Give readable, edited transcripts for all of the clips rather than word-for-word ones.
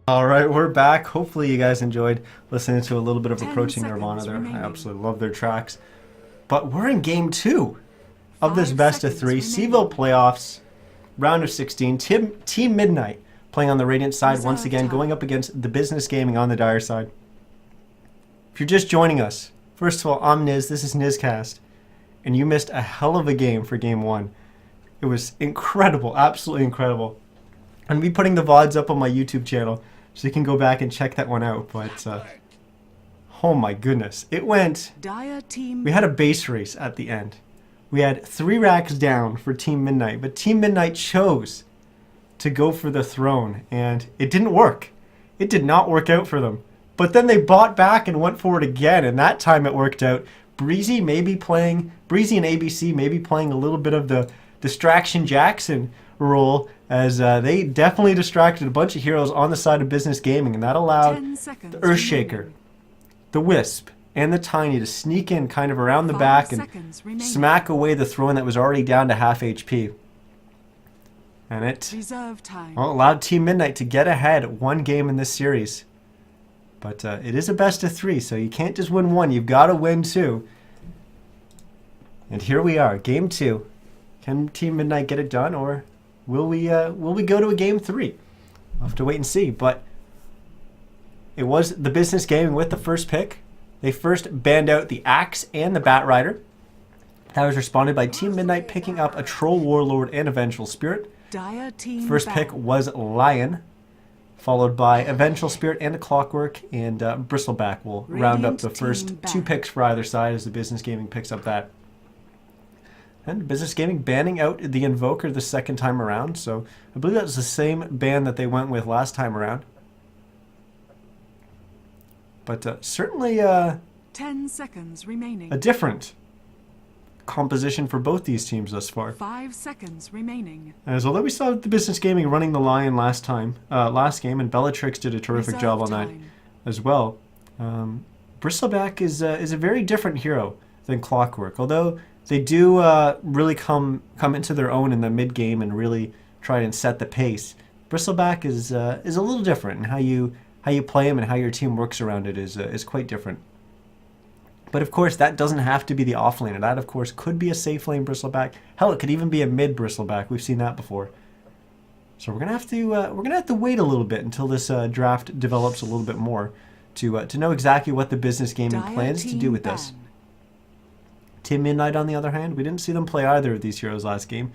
All right, we're back. Hopefully you guys enjoyed listening to a little bit of Approaching Nirvana there. I absolutely love their tracks. But we're in game 2 of this best of 3 CEVO playoffs, round of 16. Team Midnite playing on the Radiant side once again, going up against the Business Gaming on the Dire side. If you're just joining us, first of all, I'm Niz. This is NizCast. And you missed a hell of a game for game 1. It was incredible, absolutely incredible. I'm going to be putting the VODs up on my YouTube channel, so you can go back and check that one out. But, oh my goodness. It went... We had a base race at the end. We had 3 racks down for Team Midnite. But Team Midnite chose to go for the throne. And it didn't work. It did not work out for them. But then they bought back and went for it again. And that time it worked out. Breezy and ABC maybe playing a little bit of the Distraction Jackson role, as they definitely distracted a bunch of heroes on the side of Business Gaming, and that allowed the Earthshaker, the Wisp, and the Tiny to sneak in kind of around the back and smack away the throne that was already down to half HP. And it allowed Team Midnite to get ahead 1 game in this series. But it is a best of 3, so you can't just win 1, you've got to win 2. And here we are, game 2. Can Team Midnite get it done, or will we go to a game 3? We'll have to wait and see. But it was the Business Gaming with the first pick. They first banned out the Axe and the Bat Rider. That was responded by Team Midnite picking up a Troll Warlord and a Vengeful Spirit. First pick was Lion, followed by a Vengeful Spirit and a Clockwork, and Bristleback will round up the first 2 picks for either side as the Business Gaming picks up that. And Business Gaming banning out the Invoker the second time around, so I believe that was the same ban that they went with last time around. But certainly 10 seconds remaining. A different composition for both these teams thus far. 5 seconds remaining. As although we saw the Business Gaming running the Lion last game, and Bellatrix did a terrific job on that as well. Bristleback is a very different hero than Clockwork, although they do really come into their own in the mid game and really try and set the pace. Bristleback is a little different, and how you play him and how your team works around it is quite different. But of course, that doesn't have to be the offlaner. That of course could be a safe lane Bristleback. Hell, it could even be a mid Bristleback. We've seen that before. So we're gonna have to wait a little bit until this draft develops a little bit more to know exactly what the Business Gaming plans to do with this. Team Midnite, on the other hand, we didn't see them play either of these heroes last game.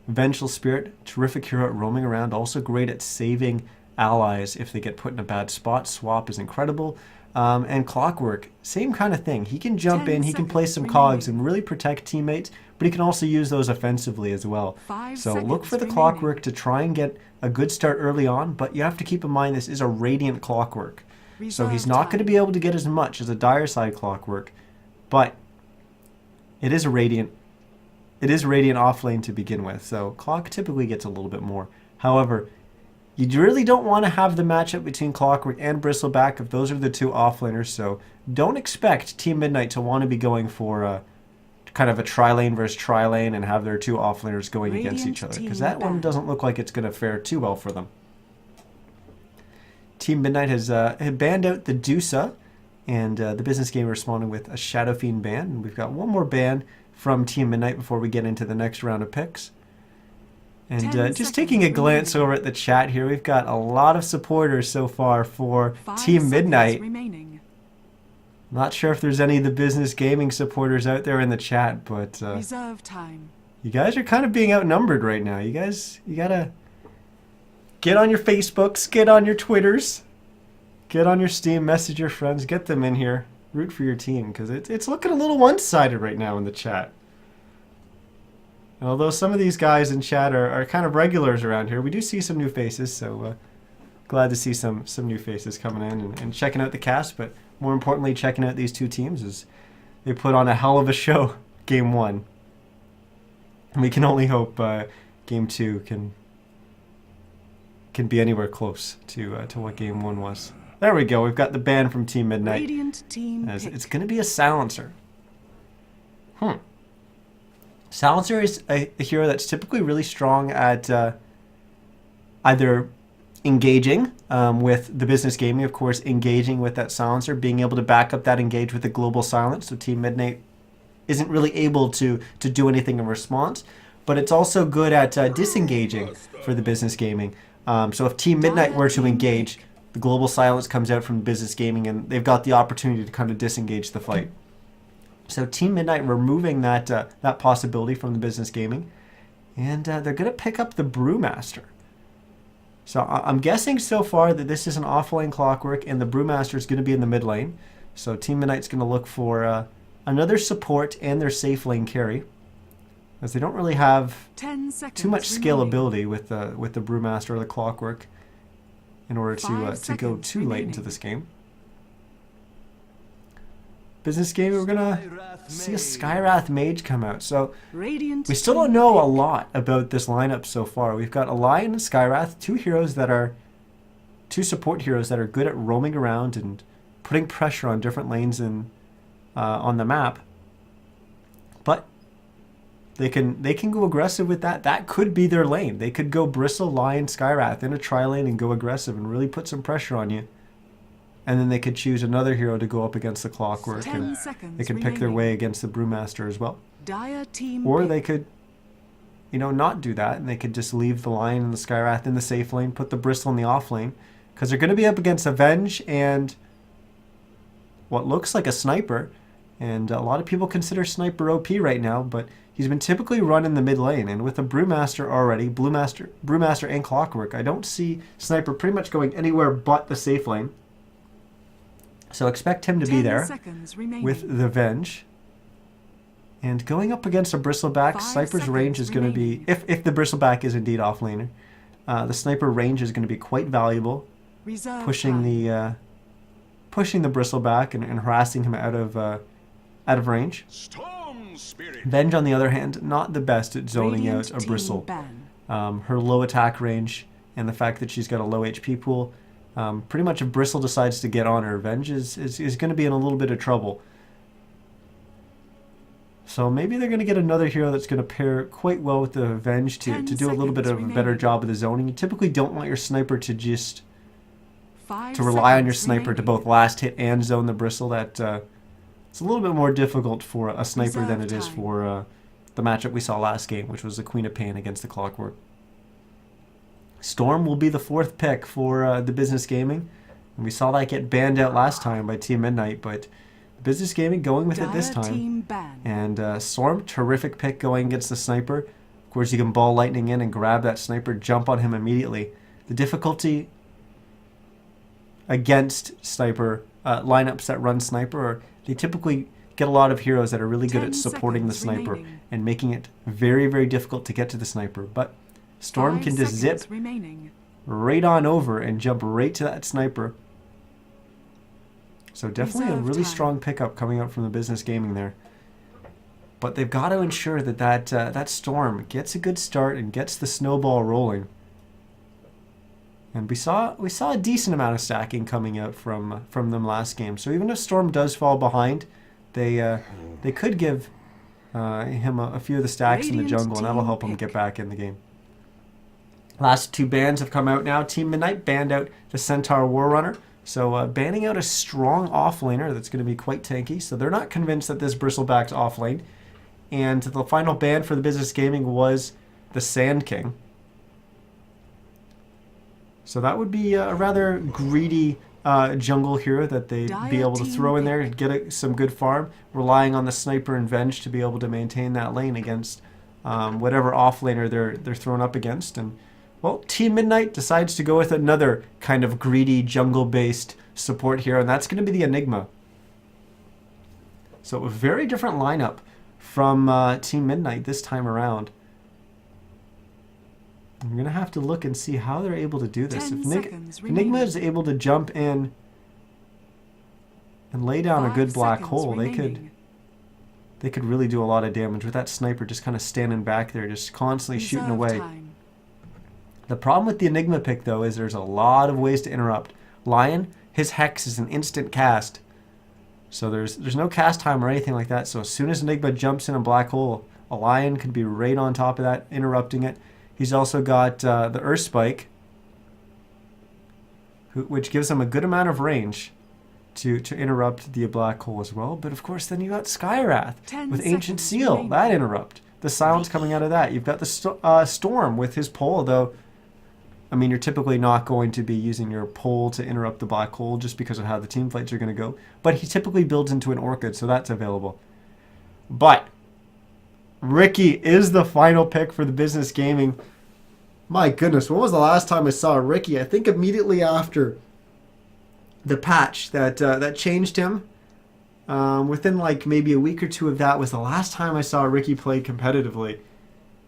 Vengeful Spirit, terrific hero at roaming around, also great at saving allies if they get put in a bad spot. Swap is incredible. And Clockwork, same kind of thing. He can jump in, he can play some cogs and really protect teammates, but he can also use those offensively as well. So look for the Clockwork to try and get a good start early on, but you have to keep in mind this is a Radiant Clockwork. So he's not going to be able to get as much as a Dire side Clockwork, but it is Radiant off lane to begin with, so Clock typically gets a little bit more. However, you really don't want to have the matchup between Clockwork and Bristleback if those are the 2 offlaners, so don't expect Team Midnite to want to be going for kind of a tri-lane versus tri-lane and have their 2 offlaners going against each other, because that one doesn't look like it's going to fare too well for them. Team Midnite has banned out the Dusa, and the Business Game responded with a Shadow Fiend ban. And we've got one more ban from Team Midnite before we get into the next round of picks. And just taking a glance over at the chat here, we've got a lot of supporters so far for Team Midnite. Not sure if there's any of the Business Gaming supporters out there in the chat, but you guys are kind of being outnumbered right now. You gotta get on your Facebooks, get on your Twitters, get on your Steam, message your friends, get them in here, root for your team, because it's looking a little one-sided right now in the chat. And although some of these guys in chat are kind of regulars around here, we do see some new faces, so glad to see some new faces coming in and checking out the cast, but more importantly, checking out these 2 teams as they put on a hell of a show game 1. And we can only hope game 2 can be anywhere close to what game 1 was. There we go. We've got the ban from Team Midnite. As it's going to be a Silencer. Silencer is a hero that's typically really strong at either engaging with the business gaming, of course, engaging with that silencer, being able to back up that engage with the global silence. So Team Midnight isn't really able to do anything in response, but it's also good at disengaging for the business gaming. So if Team Midnight were to engage, the global silence comes out from business gaming, and they've got the opportunity to kind of disengage the fight. So Team Midnight removing that that possibility from the business gaming, and they're going to pick up the Brewmaster. So I'm guessing so far that this is an offlane Clockwork, and the Brewmaster is going to be in the mid lane. So Team Midnight's going to look for another support and their safe lane carry, as they don't really have 10 seconds too much remaining. scalability with the Brewmaster or the Clockwork in order to 5 go seconds too late into remaining. this game. Business game, we're gonna see a Skywrath Mage come out. So Radiant we still don't know a lot about this lineup so far. We've got a Lion and Skywrath, two support heroes that are good at roaming around and putting pressure on different lanes and on the map. But they can go aggressive with that. That could be their lane. They could go Bristle, Lion, Skywrath in a tri-lane and go aggressive and really put some pressure on you. And then they could choose another hero to go up against the Clockwork, 10 and seconds they could pick their remaining. way against the Brewmaster as well. Dire team Or pick. they could, not do that, and they could just leave the Lion and the Skywrath in the safe lane, put the Bristle in the off lane, because they're going to be up against Avenge and what looks like a Sniper. And a lot of people consider Sniper OP right now, but he's been typically run in the mid lane. And with a Brewmaster already, Brewmaster and Clockwork, I don't see Sniper pretty much going anywhere but the safe lane. So expect him to be 10 there seconds remaining. with the Venge. And going up against a Bristleback, 5 Sniper's range seconds is going to be, remaining. if the Bristleback is indeed offlaner, the Sniper range is going to be quite valuable, Reserve pushing time. the Bristleback and harassing him out of range. Storm Spirit. Venge, on the other hand, not the best at zoning Radiant out a team Bristle. ban. Her low attack range and the fact that she's got a low HP pool, pretty much if Bristle decides to get on her, Venge is going to be in a little bit of trouble. So maybe they're going to get another hero that's going to pair quite well with the Venge to 10 do a little bit of seconds a better remaining. job of the zoning. You typically don't want your Sniper to just 5 to rely on your seconds Sniper to remaining. both last hit and zone the Bristle. That it's a little bit more difficult for a Sniper than it Reserve is time. for the matchup we saw last game, which was the Queen of Pain against the Clockwork. Storm will be the fourth pick for the Business Gaming. And we saw that get banned out last time by Team Midnight, but Business Gaming going with it this Dire time. team ban. And Storm, terrific pick going against the Sniper. Of course, you can ball Lightning in and grab that Sniper, jump on him immediately. The difficulty against Sniper lineups that run Sniper are they typically get a lot of heroes that are really good 10 at supporting the seconds Sniper remaining. and making it very, very difficult to get to the Sniper. But Storm 5 can just zip seconds remaining. right on over and jump right to that Sniper. So definitely a Reserve really time. strong pickup coming up from the Business Gaming there. But they've got to ensure that Storm gets a good start and gets the snowball rolling. And we saw a decent amount of stacking coming out from them last game. So even if Storm does fall behind, they could give him a few of the stacks in the Radiant jungle, and that'll team help him pick. get back in the game. Last two bans have come out now. Team Midnight banned out the Centaur Warrunner. So banning out a strong offlaner that's going to be quite tanky. So they're not convinced that this Bristleback's offlane. And the final ban for the Business Gaming was the Sand King. So that would be a rather greedy jungle hero that they'd be Dire able to team throw in there pick. and get some good farm, relying on the Sniper and Venge to be able to maintain that lane against whatever offlaner they're thrown up against. And well, Team Midnight decides to go with another kind of greedy jungle-based support hero, and that's going to be the Enigma. So a very different lineup from Team Midnight this time around. I'm going to have to look and see how they're able to do this. 10 If seconds Enigma remaining. is able to jump in and lay down a 5 good black seconds hole, remaining. they could really do a lot of damage with that Sniper just kind of standing back there, just constantly shooting Reserve away. time. The problem with the Enigma pick, though, is there's a lot of ways to interrupt. Lion, his Hex is an instant cast. So there's no cast time or anything like that. So as soon as Enigma jumps in a black hole, a Lion could be right on top of that, interrupting it. He's also got the Earth Spike. which gives them a good amount of range to interrupt the black hole as well. But of course, then you got Skywrath 10 with Ancient seconds Seal, remaining. that interrupt. The silence coming out of that. You've got the Storm with his pole, though. I mean, you're typically not going to be using your pole to interrupt the black hole just because of how the team fights are going to go. But he typically builds into an Orchid, so that's available. But Ricky is the final pick for the Business Gaming. My goodness, when was the last time I saw Ricky? I think immediately after the patch that changed him. Within like maybe a week or two of that was the last time I saw Ricky play competitively.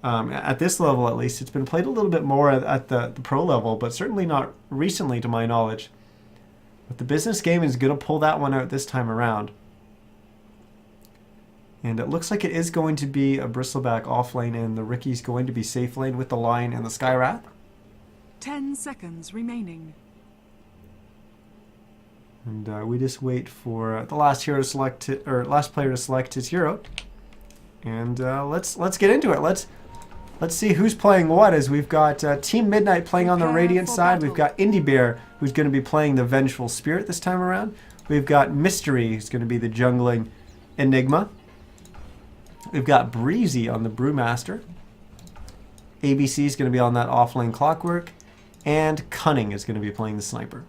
At this level, at least. It's been played a little bit more at the pro level, but certainly not recently to my knowledge. But the Business Game is going to pull that one out this time around. And it looks like it is going to be a Bristleback off lane, and the Ricky's going to be safe lane with the Lion and the Skywrath. 10 seconds remaining. And we just wait for the last hero to select last player to select his hero. And let's get into it. Let's see who's playing what. As we've got Team Midnite playing on the Prepare Radiant for side. battle. We've got Indie Bear, who's going to be playing the Vengeful Spirit this time around. We've got Mystery, who's going to be the jungling Enigma. We've got Breezy on the Brewmaster. ABC is going to be on that offlane Clockwork. And Cunning is going to be playing the Sniper.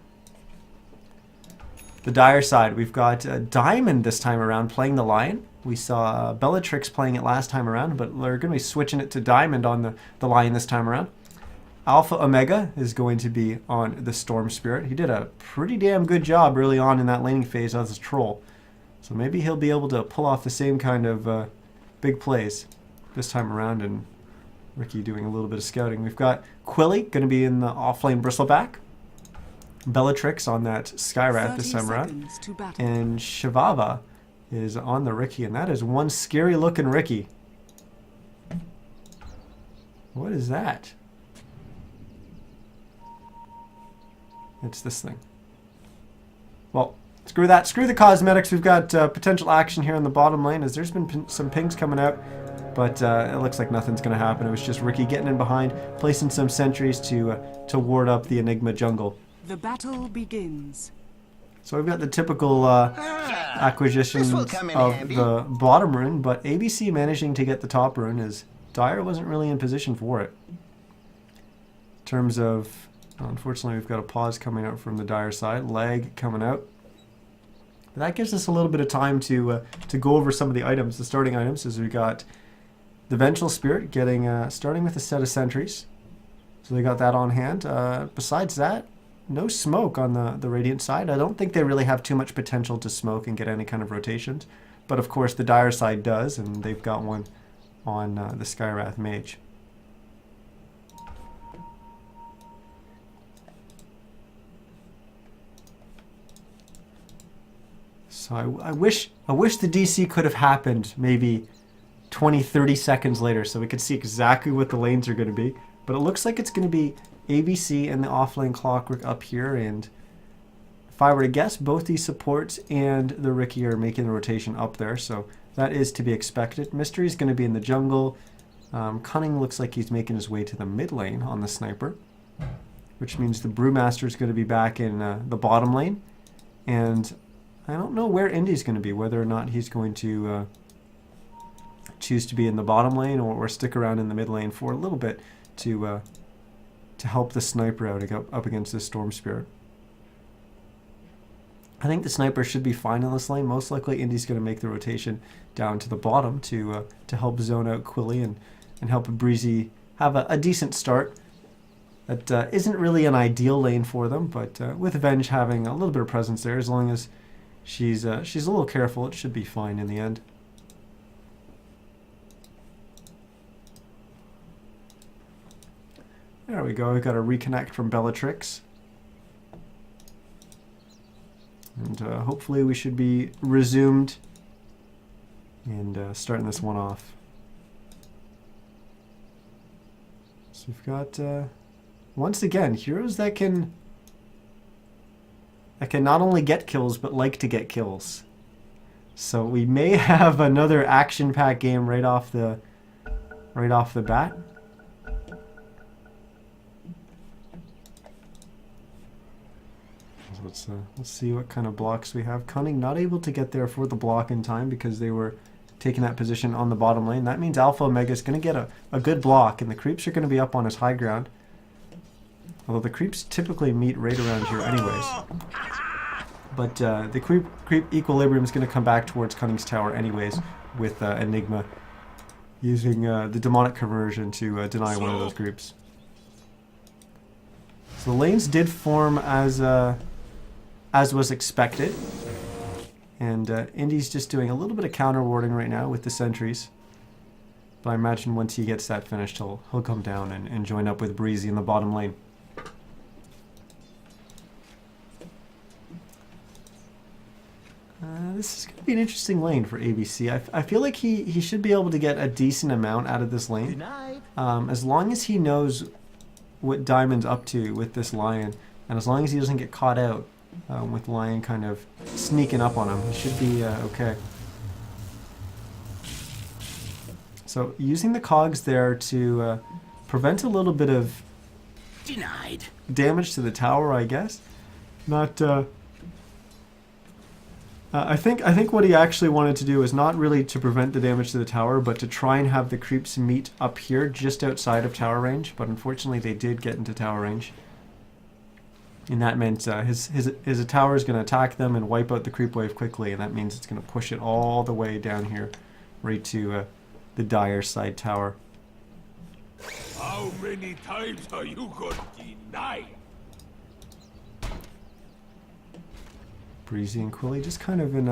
The Dire side, we've got Diamond this time around playing the Lion. We saw Bellatrix playing it last time around, but we're going to be switching it to Diamond on the Lion this time around. Alpha Omega is going to be on the Storm Spirit. He did a pretty damn good job early on in that laning phase as a troll. So maybe he'll be able to pull off the same kind of big plays this time around, and Ricky doing a little bit of scouting. We've got Quilly going to be in the offlane Bristleback. Bellatrix on that Skywrath this time around. And Shivava is on the Ricky, and that is one scary looking Ricky. What is that? It's this thing. Well, screw that. Screw the cosmetics. We've got potential action here in the bottom lane, as there's been some pings coming out, but it looks like nothing's going to happen. It was just Ricky getting in behind, placing some sentries to ward up the Enigma jungle. The battle begins. So we've got the typical acquisitions of the bottom rune, but ABC managing to get the top rune, as Dire wasn't really in position for it. In terms of, unfortunately, we've got a pause coming out from the Dire side, lag coming out. But that gives us a little bit of time to go over some of the items, the starting items, as we got the Vengeful Spirit getting starting with a set of sentries. So they got that on hand. Besides that, no smoke on the Radiant side. I don't think they really have too much potential to smoke and get any kind of rotations. But of course the Dire side does, and they've got one on the Skywrath Mage. So I wish the DC could have happened maybe 20-30 seconds later, so we could see exactly what the lanes are going to be. But it looks like it's going to be ABC and the offlane Clockwork up here, and if I were to guess, both these supports and the Ricky are making the rotation up there, so that is to be expected. Mystery is going to be in the jungle. Cunning looks like he's making his way to the mid lane on the Sniper, which means the Brewmaster is going to be back in the bottom lane, and I don't know where Indy's going to be, whether or not he's going to choose to be in the bottom lane or stick around in the mid lane for a little bit to help the Sniper out up against this Storm Spirit. I think the Sniper should be fine in this lane. Most likely Indy's going to make the rotation down to the bottom to help zone out Quilly and help Breezy have a decent start. That isn't really an ideal lane for them, but with Venge having a little bit of presence there, as long as she's a little careful, it should be fine in the end. There we go, we've got a reconnect from Bellatrix. And hopefully we should be resumed and starting this one off. So we've got, once again, heroes that can not only get kills, but like to get kills. So we may have another action-packed game right off the bat. Let's see what kind of blocks we have. Cunning not able to get there for the block in time because they were taking that position on the bottom lane. That means Alpha Omega is going to get a good block, and the creeps are going to be up on his high ground. Although the creeps typically meet right around here anyways. But the creep equilibrium is going to come back towards Cunning's tower anyways with Enigma using the demonic conversion to deny one of those creeps. So the lanes did form as was expected. And Indy's just doing a little bit of counter warding right now with the sentries. But I imagine once he gets that finished, he'll come down and join up with Breezy in the bottom lane. This is going to be an interesting lane for ABC. I feel like he should be able to get a decent amount out of this lane. As long as he knows what Diamond's up to with this Lion, and as long as he doesn't get caught out with Lion kind of sneaking up on him, he should be okay. So using the cogs there to prevent a little bit of damage to the tower, I guess. Not... I think what he actually wanted to do is not really to prevent the damage to the tower, but to try and have the creeps meet up here just outside of tower range. But unfortunately, they did get into tower range, and that meant his tower is going to attack them and wipe out the creep wave quickly, and that means it's going to push it all the way down here, right to the Dire side tower. How many times are you going to deny? Breezy and Quilly just kind of in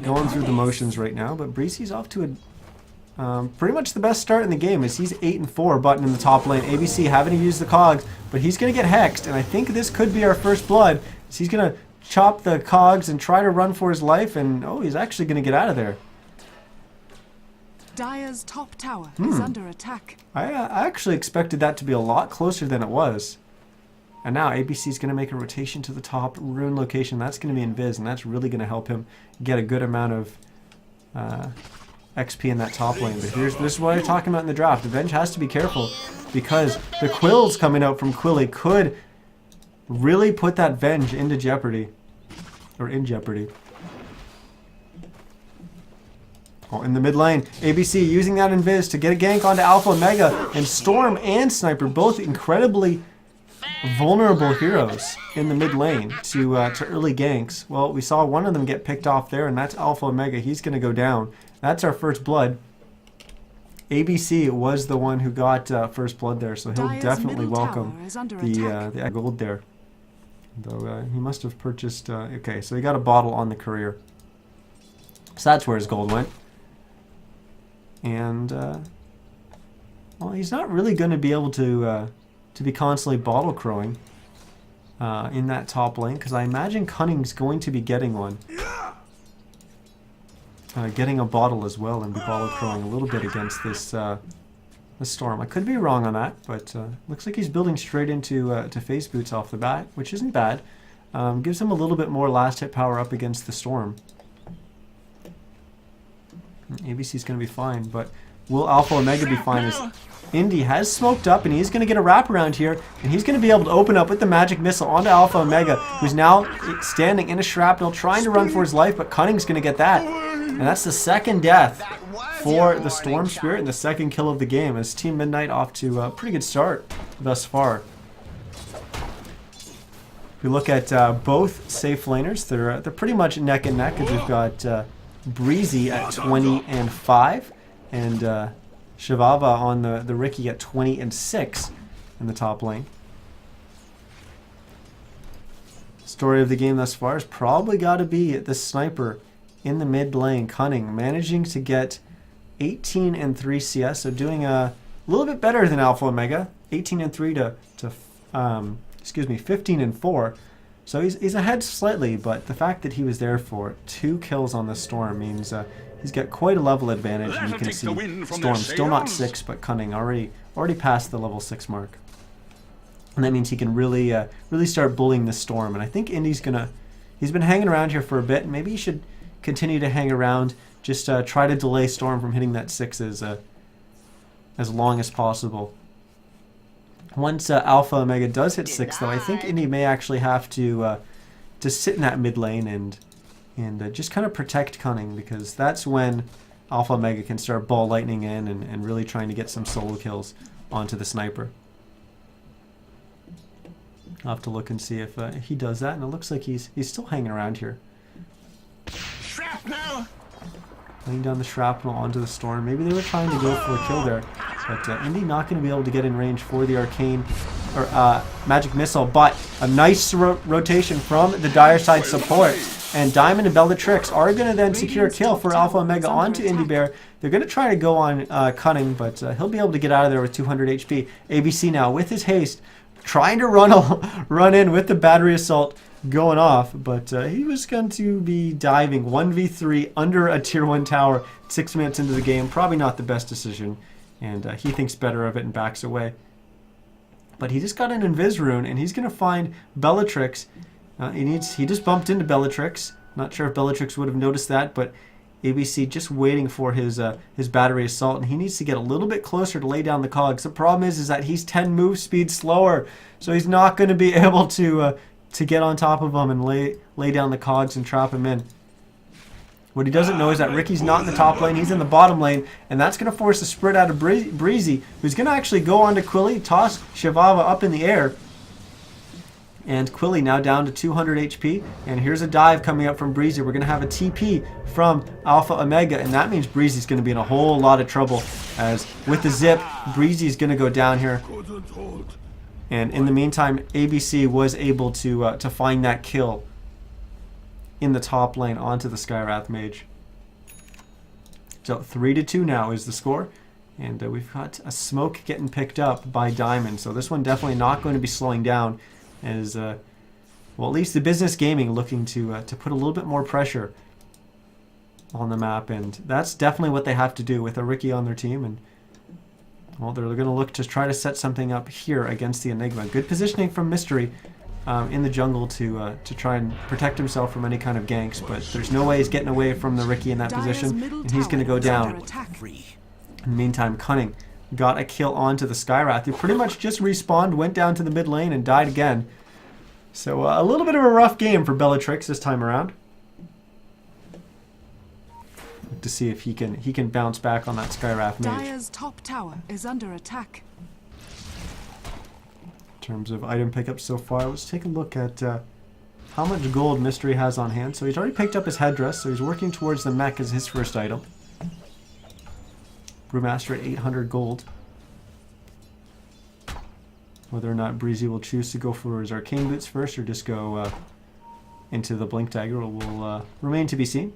going through the motions right now, but Breezy's off to a pretty much the best start in the game as he's 8-4 button in the top lane. ABC having to use the cogs, but he's going to get hexed, and I think this could be our first blood. So he's going to chop the cogs and try to run for his life, and oh, he's actually going to get out of there. Dire's top tower is under attack. I actually expected that to be a lot closer than it was. And now ABC is going to make a rotation to the top rune location. That's going to be invis, and that's really going to help him get a good amount of XP in that top lane. But this is what I'm talking about in the draft. Avenge has to be careful because the quills coming out from Quilly could really put that Venge into jeopardy. Or in jeopardy. Oh, in the mid lane, ABC using that invis to get a gank onto Alpha Omega, and Storm and Sniper, both incredibly vulnerable heroes in the mid lane to early ganks. Well, we saw one of them get picked off there, and that's Alpha Omega. He's going to go down. That's our first blood. ABC was the one who got first blood there, so he'll definitely welcome the gold there. Though he must have purchased... okay, so he got a bottle on the courier. So that's where his gold went. And, well, he's not really going to be able to be constantly bottle crowing in that top lane, because I imagine Cunning's going to be getting one. Getting a bottle as well and be bottle crowing a little bit against this Storm. I could be wrong on that, but looks like he's building straight into to phase boots off the bat, which isn't bad. Gives him a little bit more last hit power up against the Storm. ABC's going to be fine, but will Alpha Omega be fine? As Indy has smoked up, and he's going to get a wraparound here, and he's going to be able to open up with the magic missile onto Alpha Omega, who's now standing in a shrapnel, trying to run for his life, but Cunning's going to get that. And that's the second death for the Storm Spirit and the second kill of the game, as Team Midnite off to a pretty good start thus far. If we look at both safe laners, they're pretty much neck and neck, as we've got Breezy at 20-5, and Shivava on the Ricky at 20-6 in the top lane. Story of the game thus far has probably got to be the sniper in the mid lane, Cunning, managing to get 18-3 CS, so doing a little bit better than Alpha Omega, 18-3 to 15-4. So he's ahead slightly, but the fact that he was there for 2 kills on the Storm means he's got quite a level advantage, and you can see Storm still not 6, but Cunning already passed the level 6 mark. And that means he can really start bullying the Storm. And I think Indy's he's been hanging around here for a bit, and maybe he should continue to hang around, just try to delay Storm from hitting that 6 as long as possible. Once Alpha Omega does hit 6, though, I think Indy may actually have to sit in that mid lane and just kind of protect Cunning, because that's when Alpha Omega can start ball lightning in and really trying to get some solo kills onto the sniper. I'll have to look and see if he does that, and it looks like he's still hanging around here. Shrapnel! Laying down the shrapnel onto the storm. Maybe they were trying to go for a kill there, but Indy not going to be able to get in range for the arcane or magic missile. But a nice rotation from the dire side support, and Diamond and Bellatrix are going to then secure a kill for Alpha Omega onto Indy Bear. They're going to try to go on Cunning, but he'll be able to get out of there with 200 HP. ABC now with his haste, trying to run in with the battery assault going off, but he was going to be diving 1v3 under a tier 1 tower 6 minutes into the game. Probably not the best decision, and he thinks better of it and backs away. But he just got an Invis rune, and he's going to find Bellatrix. He just bumped into Bellatrix. Not sure if Bellatrix would have noticed that, but ABC just waiting for his battery assault, and he needs to get a little bit closer to lay down the cogs. The problem is that he's 10 move speed slower, so he's not going to be able to get on top of him and lay down the cogs and trap him in. What he doesn't know is that Ricky's not in the top lane, he's in the bottom lane, and that's going to force a sprint out of Breezy, who's going to actually go on to Quilly, toss CEVO-O up in the air. And Quilly now down to 200 HP, and here's a dive coming up from Breezy. We're going to have a TP from Alpha Omega, and that means Breezy's going to be in a whole lot of trouble, as with the zip, Breezy's going to go down here. And in the meantime, ABC was able to find that kill in the top lane onto the Skywrath Mage. So 3-2 now is the score, and we've got a smoke getting picked up by Diamond. So this one definitely not going to be slowing down, as well, at least the Business Gaming looking to put a little bit more pressure on the map, and that's definitely what they have to do with a Ricky on their team. And well, they're going to look to try to set something up here against the Enigma. Good positioning from Mystery in the jungle to try and protect himself from any kind of ganks, but there's no way he's getting away from the Ricky in that position, and he's going to go down. In the meantime, Cunning got a kill onto the Skywrath, who pretty much just respawned, went down to the mid lane, and died again. So a little bit of a rough game for Bellatrix this time around. To see if he can bounce back on that Skywrath Mage. Dire's top tower is under attack. In terms of item pickups so far, let's take a look at how much gold Mystery has on hand. So he's already picked up his headdress, so he's working towards the mech as his first item. Brewmaster at 800 gold. Whether or not Breezy will choose to go for his arcane boots first or just go into the blink dagger will remain to be seen.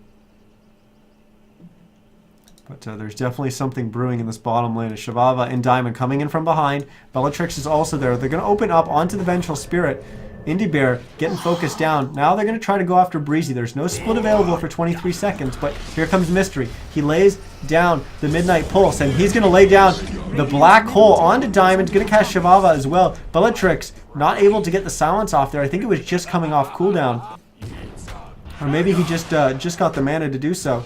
But there's definitely something brewing in this bottom lane. CEVO-O and Diamond coming in from behind. Bellatrix is also there. They're going to open up onto the Vengeful Spirit. Indy Bear getting focused down. Now they're going to try to go after Breezy. There's no split available for 23 seconds, but here comes Mystery. He lays down the Midnite Pulse, and he's going to lay down the Black Hole onto Diamond. Going to cast CEVO-O as well. Bellatrix not able to get the silence off there. I think it was just coming off cooldown. Or maybe he just got the mana to do so.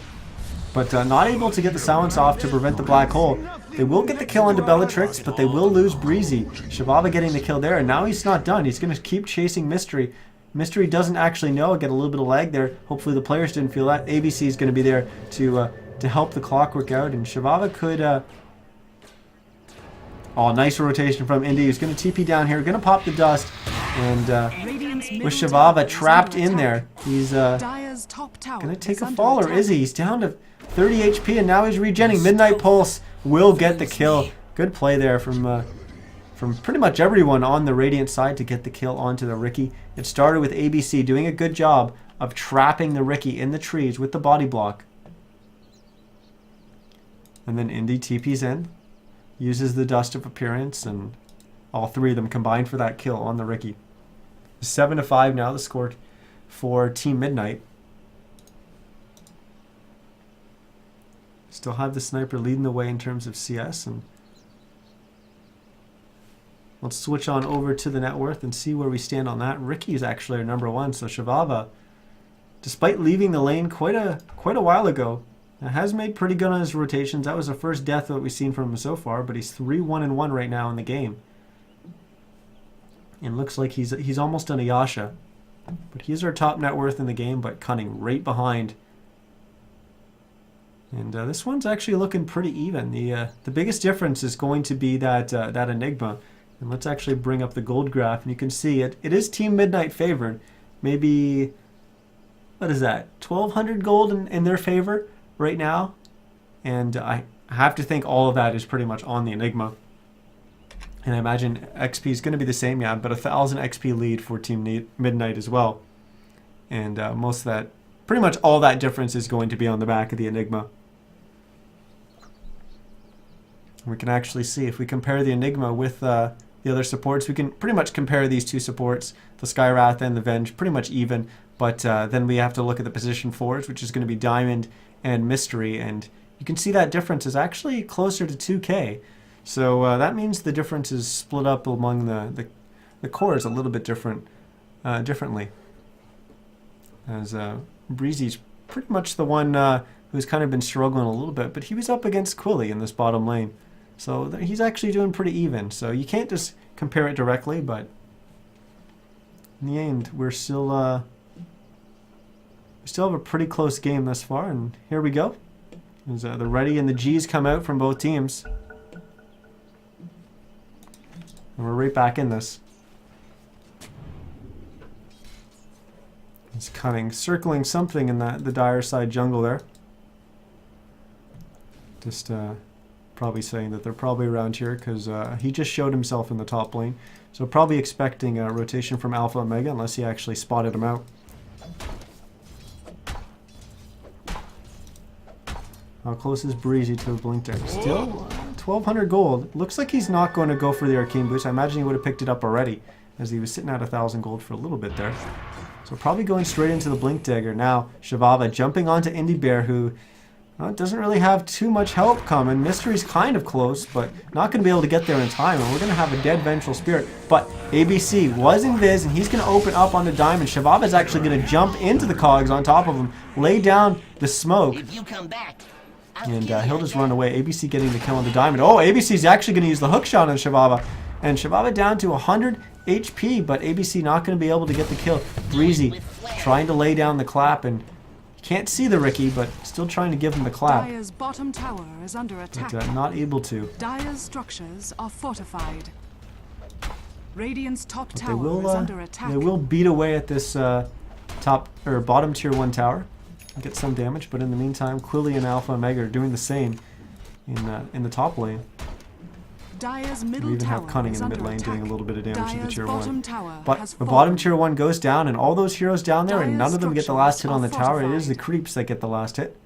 But not able to get the silence off to prevent the Black Hole. They will get the kill onto Bellatrix, but they will lose Breezy. CEVO-O getting the kill there, and now he's not done. He's going to keep chasing Mystery. Mystery doesn't actually know. Get a little bit of lag there. Hopefully the players didn't feel that. ABC is going to be there to help the clockwork out, and CEVO-O could... Oh, nice rotation from Indy. He's going to TP down here, going to pop the dust, and with CEVO-O trapped in there, he's going to take a fall, or is he? He's down to 30 HP, and now he's regenning. Midnite Pulse will get the kill. Good play there from pretty much everyone on the Radiant side to get the kill onto the Ricky. It started with ABC doing a good job of trapping the Ricky in the trees with the body block. And then Indy TP's in, uses the Dust of Appearance, and all three of them combined for that kill on the Ricky. 7-5 now the score for Team Midnite. Still have the sniper leading the way in terms of CS, and let's switch on over to the net worth and see where we stand on that. Ricky is actually our number one, so CEVO-O, despite leaving the lane quite a while ago, has made pretty good on his rotations. That was the first death that we've seen from him so far, but he's 3-1-1 right now in the game. And looks like he's almost done a Yasha. But he's our top net worth in the game, but cunning right behind. And this one's actually looking pretty even. The biggest difference is going to be that Enigma. And let's actually bring up the gold graph, and you can see it is Team Midnite favored. Maybe, what is that, 1,200 gold in their favor right now. And I have to think all of that is pretty much on the Enigma. And I imagine XP is going to be the same, yeah, but 1,000 XP lead for Team Midnite as well. And most of that, pretty much all that difference is going to be on the back of the Enigma. We can actually see, if we compare the Enigma with the other supports, we can pretty much compare these two supports, the Skywrath and the Venge, pretty much even. But then we have to look at the position 4s, which is going to be Diamond and Mystery. And you can see that difference is actually closer to 2k. So that means the difference is split up among the cores a little bit differently. As Breezy's pretty much the one who's kind of been struggling a little bit, but he was up against Quilly in this bottom lane. So he's actually doing pretty even. So you can't just compare it directly, but in the end, we still have a pretty close game thus far. And here we go. As the Ready and the G's come out from both teams. And we're right back in this. He's cunning, circling something in the dire side jungle there. Just probably saying that they're probably around here because he just showed himself in the top lane. So probably expecting a rotation from Alpha Omega unless he actually spotted him out. How close is Breezy to a blink there? Still 1,200 gold. Looks like he's not going to go for the Arcane Boost. I imagine he would have picked it up already as he was sitting at 1,000 gold for a little bit there. So probably going straight into the Blink Dagger. Now Shavava jumping onto Indie Bear, who doesn't really have too much help coming. Mystery's kind of close, but not going to be able to get there in time. And we're going to have a dead Vengeful Spirit. But ABC was invis, and he's going to open up on the Diamond. Shavava's actually going to jump into the cogs on top of him, lay down the smoke. If you come back, And he'll just run away. ABC getting the kill on the Diamond. Oh, ABC's actually going to use the hook shot on Shavava. And Shavava down to 100 HP, but ABC not going to be able to get the kill. Breezy trying to lay down the clap, and can't see the Ricky, but still trying to give him the clap. Dire's bottom tower is under attack. But not able to. Dire's structures are fortified. Radiant's top But tower is under attack. they will beat away at this top or bottom tier 1 tower. Get some damage, but in the meantime, Quilly and Alpha Omega are doing the same in the top lane. Dire's We middle even tower have Cunning is in the under mid lane attack. doing a little bit of damage to the Dire's tier bottom 1. tower But has the bottom fallen. tier 1 goes down, and all those heroes down there, and Dire's none of them get the last hit on the structures tower. are It is the fortified. creeps that get the last hit.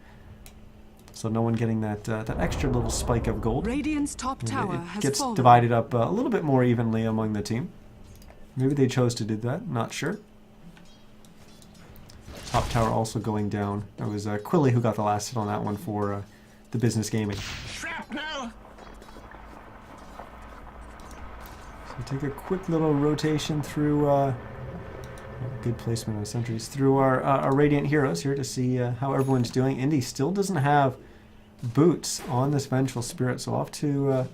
So no one getting that extra little spike of gold. Radiant's top And tower it has gets fallen. divided up a little bit more evenly among the team. Maybe they chose to do that, not sure. Top tower also going down. That was Quilly who got the last hit on that one for the Business Gaming. shrapnel. So take a quick little rotation through, good placement of sentries, through our Radiant heroes here to see how everyone's doing. Indy still doesn't have boots on this Vengeful Spirit, so off to a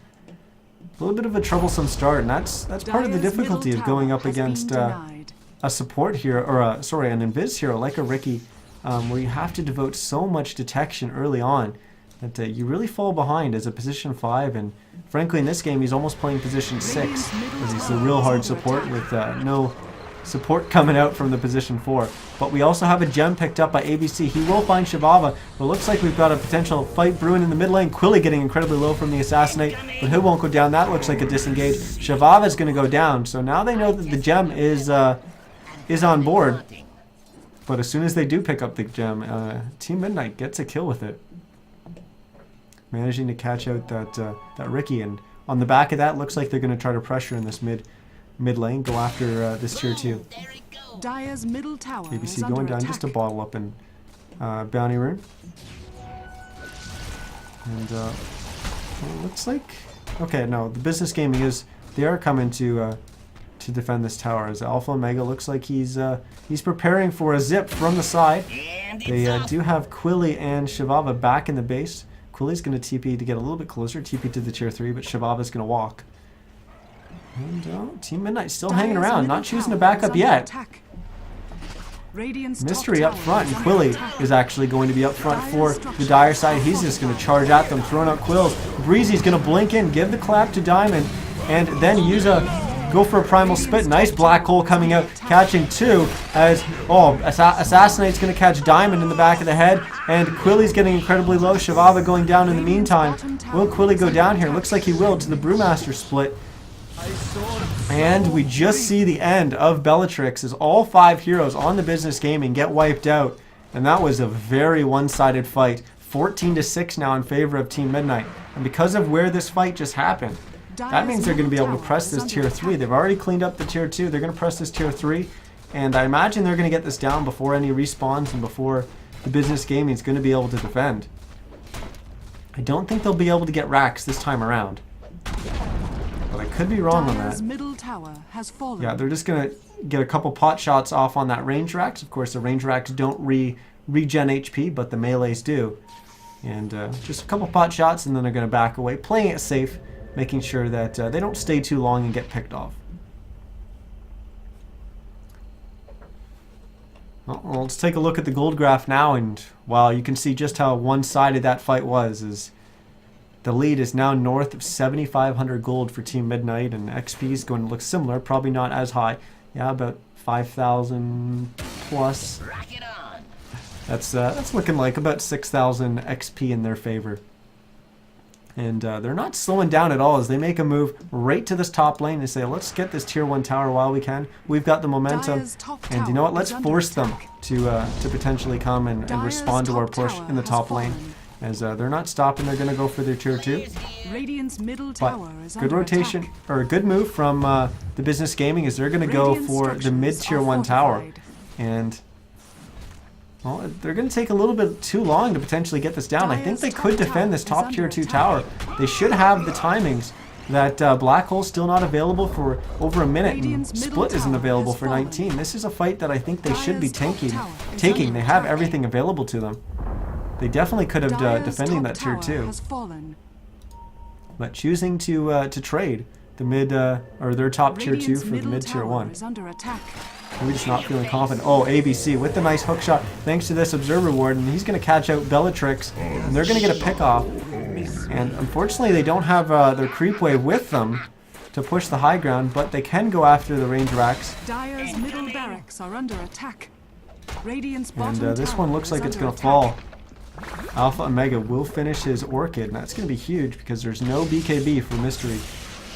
little bit of a troublesome start, and that's part of the Dire's difficulty middle of going tower up has been against denied. a support hero, or an invis hero like a Ricky, where you have to devote so much detection early on that you really fall behind as a position 5, and frankly in this game he's almost playing position 6 because he's a real hard support with no support coming out from the position 4. But we also have a gem picked up by ABC. He will find Shavava, but it looks like we've got a potential fight brewing in the mid lane. Quilly getting incredibly low from the Assassinate, but who won't go down? That looks like a disengage. Shavava's going to go down, so now they know that the gem is on board. But as soon as they do pick up the gem, Team Midnite gets a kill with it. Managing to catch out that Ricky, and on the back of that, looks like they're going to try to pressure in this mid lane, go after this tier 2. There it goes. Dire's middle tower is ABC under going down attack. just to bottle up in Bounty Rune. And well, it looks like, okay, no, the Business Gaming they are coming to defend this tower, as Alpha Omega looks like he's preparing for a zip from the side. And it's They off. do have Quilly and Shavava back in the base. Quilly's going to TP to get a little bit closer, TP to the tier 3, but Shavava's going to walk. And Team Midnight still Dire's hanging around, middle not choosing to tower back is up under yet. attack. Radiant's Mystery top up tower front, is and under Quilly attack. is actually going to be up front for the Dire side. He's just going to charge at them, throwing out Quills. Breezy's going to blink in, give the clap to Diamond, and then go for a primal spit. Nice black hole coming out, catching two as, Assassinate's going to catch Diamond in the back of the head, and Quilly's getting incredibly low. CEVO-O going down in the meantime. Will Quilly go down here? Looks like he will to the Brewmaster split. And we just see the end of Bellatrix as all 5 heroes on the Business Gaming get wiped out. And that was a very one-sided fight. 14-6 now in favor of Team Midnight. And because of where this fight just happened, that means they're going to be able to press this tier 3. They've already cleaned up the tier 2. They're going to press this tier 3. And I imagine they're going to get this down before any respawns and before the Business Gaming is going to be able to defend. I don't think they'll be able to get racks this time around. But I could be wrong on that. Middle tower has fallen. Yeah, they're just going to get a couple pot shots off on that range racks. Of course, the range racks don't regen HP, but the melees do. And just a couple pot shots, and then they're going to back away, playing it safe, making sure that they don't stay too long and get picked off. Well, let's take a look at the gold graph now, and wow, you can see just how one-sided that fight was. The lead is now north of 7,500 gold for Team Midnight, and XP is going to look similar, probably not as high. Yeah, about 5,000 plus. Rock it on. That's looking like about 6,000 XP in their favor. And they're not slowing down at all as they make a move right to this top lane and say, let's get this tier 1 tower while we can. We've got the momentum. And you know what? Let's force them to potentially come and respond to our push in the top lane. As they're not stopping, they're going to go for their tier 2. Radiant's middle But tower is good under rotation, attack. or a good move from the Business Gaming is they're going to go Radiant for the mid structures tier are 1 tower. fortified. And well, they're going to take a little bit too long to potentially get this down. I think they could defend this top tier 2 tower. They should have the timings. That black hole's still not available for over a minute, and Radiant's middle split isn't tower available has for fallen. 19. This is a fight that I think they should be Dire's top taking. tower is under They have attack. everything available to them. They definitely could have Dire's defending top that tier tower 2. has fallen. But choosing to trade the mid or their top tier 2 Radiant's for the middle mid tier tower 1. is under attack. We're just not feeling confident. Oh, ABC with the nice hook shot thanks to this observer ward, and he's going to catch out Bellatrix, and they're going to get a pick off. And unfortunately, they don't have their creep wave with them to push the high ground, but they can go after the range racks. Dire's middle barracks are under attack. Radiant's And bottom this tower one looks is like it's under going to attack. fall. Alpha Omega will finish his Orchid, and that's going to be huge because there's no BKB for Mystery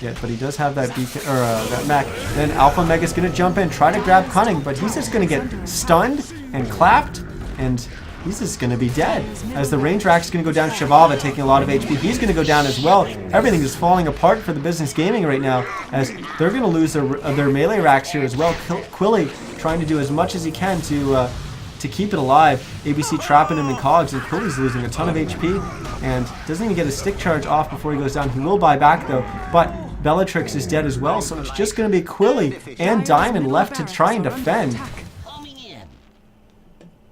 yet, but he does have that that mech. Then Alpha Omega's going to jump in, try to grab Cunning, but he's just going to get stunned and clapped, and he's just going to be dead. As the range rack's going to go down, CEVO-O taking a lot of HP. He's going to go down as well. Everything is falling apart for the Business Gaming right now, as they're going to lose their melee racks here as well. Quilly trying to do as much as he can to keep it alive. ABC trapping him in cogs, and Quilly's losing a ton of HP and doesn't even get his stick charge off before he goes down. He will buy back though, but Bellatrix is dead as well, so it's just going to be Quilly and Diamond left to try and defend. Homing in.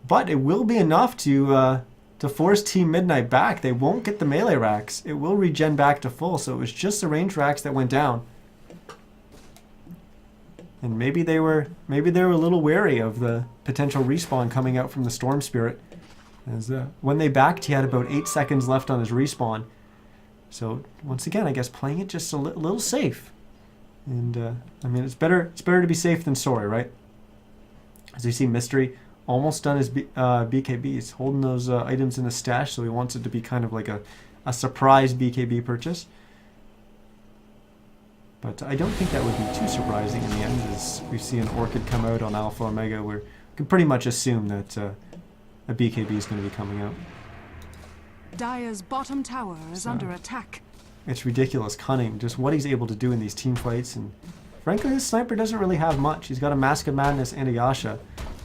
But it will be enough to force Team Midnight back. They won't get the melee racks. It will regen back to full, so it was just the range racks that went down. And maybe they were a little wary of the potential respawn coming out from the Storm Spirit. As when they backed, he had about 8 seconds left on his respawn. So once again, I guess playing it just a little safe. And I mean, it's better to be safe than sorry, right? As you see, Mystery almost done his BKB. He's holding those items in his stash, so he wants it to be kind of like a surprise BKB purchase. But I don't think that would be too surprising in the end, as we see an Orchid come out on Alpha Omega, where we can pretty much assume that a BKB is going to be coming out. Dire's bottom tower is under attack. It's ridiculous, Cunning, just what he's able to do in these team fights. And frankly, his sniper doesn't really have much. He's got a Mask of Madness and a Yasha.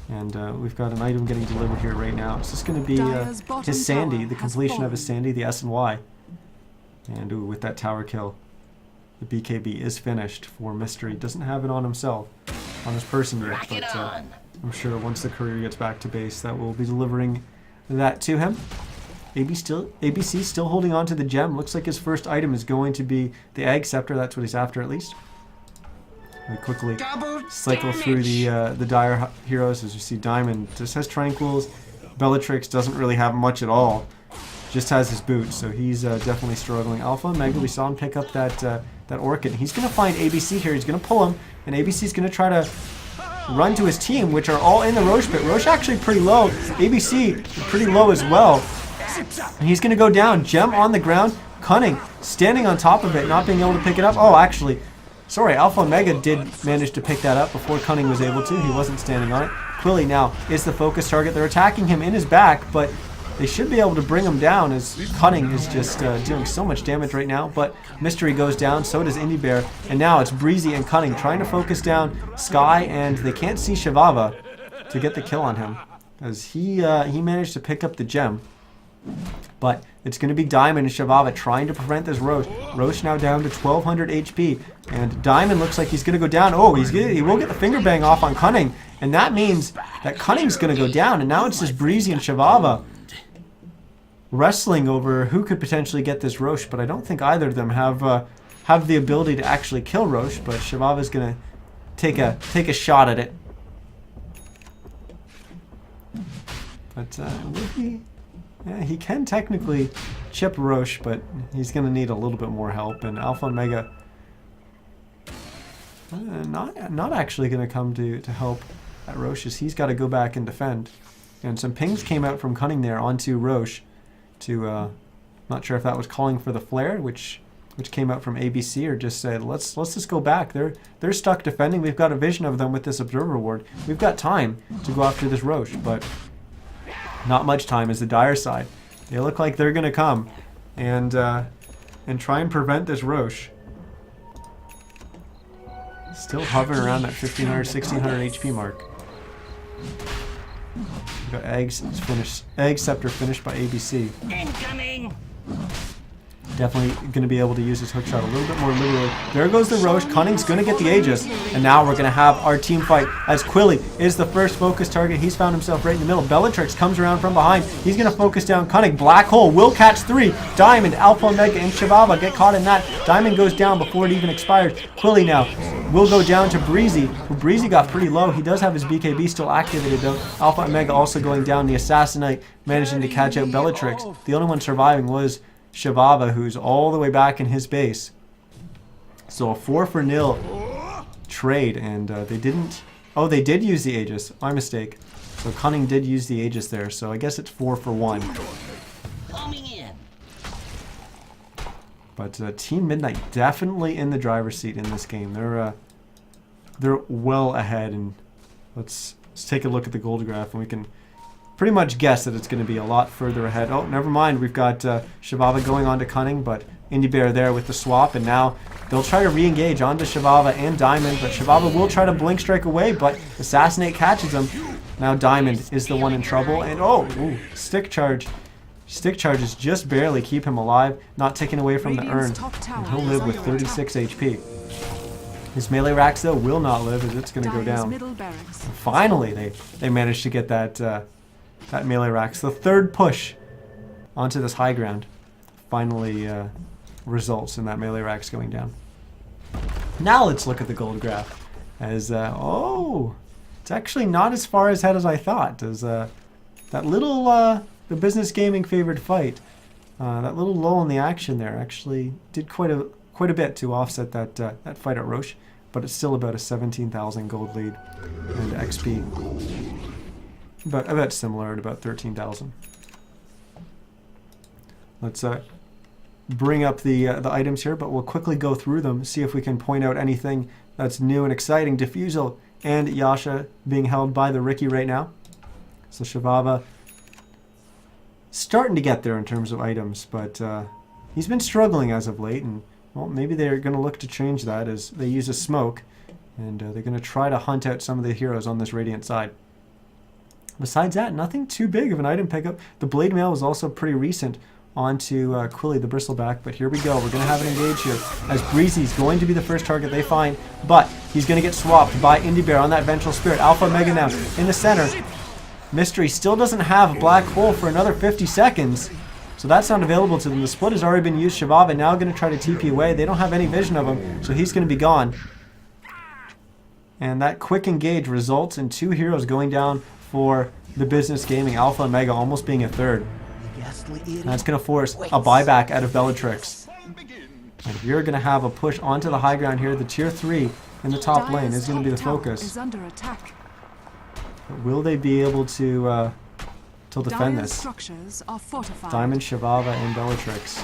And we've got an item getting delivered here right now. It's just going to be his Sandy, the completion of his Sandy, the S and Y. And ooh, with that tower kill, the BKB is finished for Mystery. Doesn't have it on himself, on his person yet, but I'm sure once the courier gets back to base, that will be delivering that to him. ABC still holding on to the gem. Looks like his first item is going to be the Egg Scepter. That's what he's after, at least. We quickly Double cycle through the dire heroes. As you see, Diamond just has Tranquils. Bellatrix doesn't really have much at all. Just has his boots, so he's definitely struggling. Alpha Omega, we saw him pick up that Orchid. He's going to find ABC here. He's going to pull him, and ABC's going to try to run to his team, which are all in the Roche pit. Roche actually pretty low. ABC pretty low as well. And he's going to go down. Gem on the ground. Cunning standing on top of it, not being able to pick it up. Oh, actually, sorry, Alpha Omega did manage to pick that up before Cunning was able to. He wasn't standing on it. Quilly now is the focus target. They're attacking him in his back, but they should be able to bring him down as Cunning is just doing so much damage right now. But Mystery goes down, so does Indie Bear. And now it's Breezy and Cunning trying to focus down Sky, and they can't see Shivava to get the kill on him, as he managed to pick up the gem. But it's going to be Diamond and Shivava trying to prevent this Roche. Roche now down to 1200 HP. And Diamond looks like he's going to go down. Oh, he will get the finger bang off on Cunning. And that means that Cunning's going to go down. And now it's just Breezy and Shivava wrestling over who could potentially get this Roche. But I don't think either of them have the ability to actually kill Roche. But Shivava's going to take a shot at it. But would he... Yeah, he can technically chip Roche, but he's going to need a little bit more help. And Alpha Omega not actually going to come to help at Roche, as he's got to go back and defend. And some pings came out from Cunning there onto Roche to, not sure if that was calling for the flare, which came out from ABC, or just said, let's just go back. They're stuck defending. We've got a vision of them with this Observer Ward. We've got time to go after this Roche, but not much time is the dire side. They look like they're going to come and try and prevent this Roche. Still hovering around that 1500, 1600 HP mark. We've got Egg Scepter finished by ABC. Incoming. Definitely going to be able to use his hookshot a little bit more liberally. There goes the Roche. Cunning's going to get the Aegis. And now we're going to have our team fight, as Quilly is the first focus target. He's found himself right in the middle. Bellatrix comes around from behind. He's going to focus down Cunning. Black Hole will catch 3. Diamond, Alpha Omega, and Shivava get caught in that. Diamond goes down before it even expires. Quilly now will go down to Breezy, who Breezy got pretty low. He does have his BKB still activated though. Alpha Omega also going down. The Assassinate managing to catch out Bellatrix. The only one surviving was Shivava, who's all the way back in his base. So a 4-for-0 trade, and they didn't... Oh, they did use the Aegis. My mistake. So Cunning did use the Aegis there, so I guess it's 4-for-1. Coming in. But Team Midnite definitely in the driver's seat in this game. They're well ahead, and let's take a look at the gold graph, and we can pretty much guess that it's going to be a lot further ahead. Oh, never mind. We've got Shivava going on to Cunning, but Indie Bear there with the swap, and now they'll try to re-engage onto Shivava and Diamond, but Shivava will try to blink strike away, but Assassinate catches him. Now Diamond is the one in trouble, and stick charge. Stick charges just barely keep him alive, not taken away from the urn, and he'll live with 36 HP. His melee racks, though, will not live, as it's going to go down. Finally, they managed to get that melee racks. The third push onto this high ground finally results in that melee racks going down. Now let's look at the gold graph. As it's actually not as far ahead as I thought. As that little the Business Gaming favored fight, that little lull in the action there actually did quite a bit to offset that fight at Roche, but it's still about a 17,000 gold lead and XP. About similar at about 13,000. Let's bring up the items here, but we'll quickly go through them, see if we can point out anything that's new and exciting. Diffusal and Yasha being held by the Ricky right now. So Shivava starting to get there in terms of items, but he's been struggling as of late, and well, maybe they're going to look to change that as they use a smoke, and they're going to try to hunt out some of the heroes on this Radiant side. Besides that, nothing too big of an item pickup. The Blade Mail was also pretty recent onto Quilly the Bristleback, but here we go. We're going to have an engage here as Breezy's going to be the first target they find, but he's going to get swapped by Indie Bear on that Vengeful Spirit. Alpha Omega now in the center. Mystery still doesn't have Black Hole for another 50 seconds, so that's not available to them. The split has already been used. Shivava now going to try to TP away. They don't have any vision of him, so he's going to be gone. And that quick engage results in 2 heroes going down for the Business Gaming, Alpha and Omega almost being a third. And that's going to force a buyback out of Bellatrix. And we're going to have a push onto the high ground here. The tier 3 in the top lane is going to be the focus. Is under attack. But will they be able to defend Dire's this? structures are fortified. Diamond, Shivava, and Bellatrix.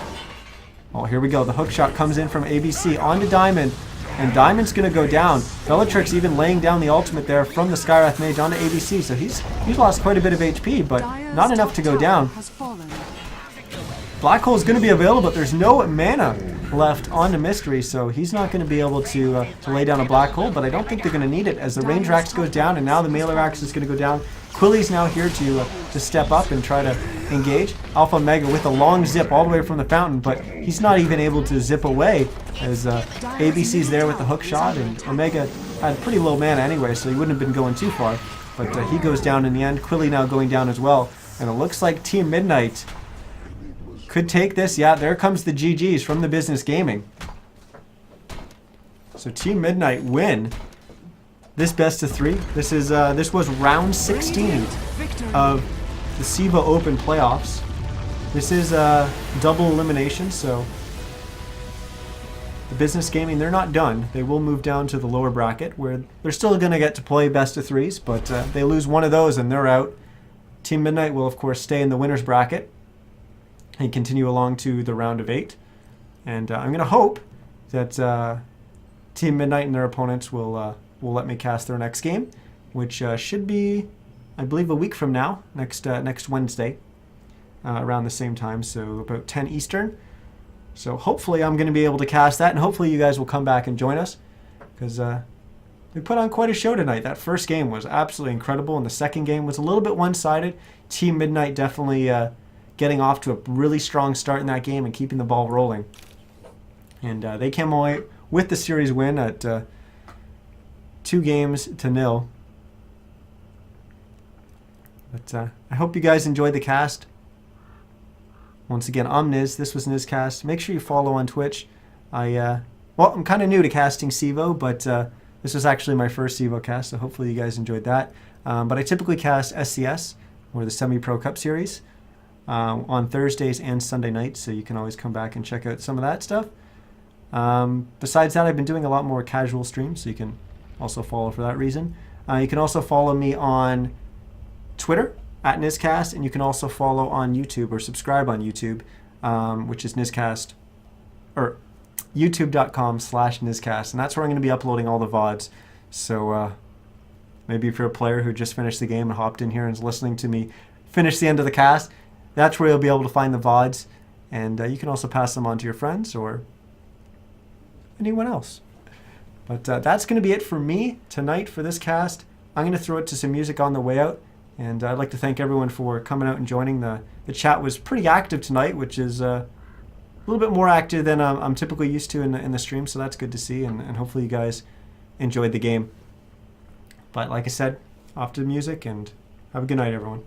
Oh, here we go. The hook shot comes in from ABC onto Diamond. And Diamond's going to go down. Bellatrix even laying down the ultimate there from the Skywrath Mage onto ABC. So he's lost quite a bit of HP, but Dire's not enough to go top down. tower has fallen. Black Hole is going to be available, but there's no mana left onto Mystery, so he's not going to be able to lay down a Black Hole, but I don't think they're going to need it as the Range Axe goes down, and now the Mailer Axe is going to go down. Quilly's now here to step up and try to engage. Alpha Omega with a long zip all the way from the fountain, but he's not even able to zip away as ABC's there with the hook shot, and Omega had pretty low mana anyway, so he wouldn't have been going too far. But he goes down in the end. Quilly now going down as well, and it looks like Team Midnite could take this. Yeah, there comes the GGs from the Business Gaming. So Team Midnite win this best of 3. This was round 16 of the CEVO-Open playoffs. This is double elimination, so the Business Gaming, they're not done. They will move down to the lower bracket where they're still going to get to play best of 3s, but they lose one of those and they're out. Team Midnite will, of course, stay in the winner's bracket and continue along to the round of 8. And I'm going to hope that Team Midnite and their opponents will let me cast their next game, which should be, I believe, a week from now, next Wednesday, around the same time, so about 10 Eastern. So hopefully I'm going to be able to cast that, and hopefully you guys will come back and join us, because we put on quite a show tonight. That first game was absolutely incredible, and the second game was a little bit one-sided. Team Midnite definitely getting off to a really strong start in that game and keeping the ball rolling. And they came away with the series win at 2-0. But I hope you guys enjoyed the cast. Once again, I'm Niz. This was NizCast. Make sure you follow on Twitch. I'm kind of new to casting CEVO, but this was actually my first CEVO cast, so hopefully you guys enjoyed that. But I typically cast SCS, or the Semi-Pro Cup Series, on Thursdays and Sunday nights, so you can always come back and check out some of that stuff. Besides that, I've been doing a lot more casual streams, so you can also follow for that reason. You can also follow me on Twitter at NizCast, and you can also follow on YouTube or subscribe on YouTube, which is NizCast, or youtube.com/NizCast, and that's where I'm going to be uploading all the VODs. So maybe if you're a player who just finished the game and hopped in here and is listening to me finish the end of the cast, that's where you'll be able to find the VODs, and you can also pass them on to your friends or anyone else. But that's going to be it for me tonight for this cast. I'm going to throw it to some music on the way out, and I'd like to thank everyone for coming out and joining. The chat was pretty active tonight, which is a little bit more active than I'm typically used to in the stream, so that's good to see, and hopefully you guys enjoyed the game. But like I said, off to the music, and have a good night, everyone.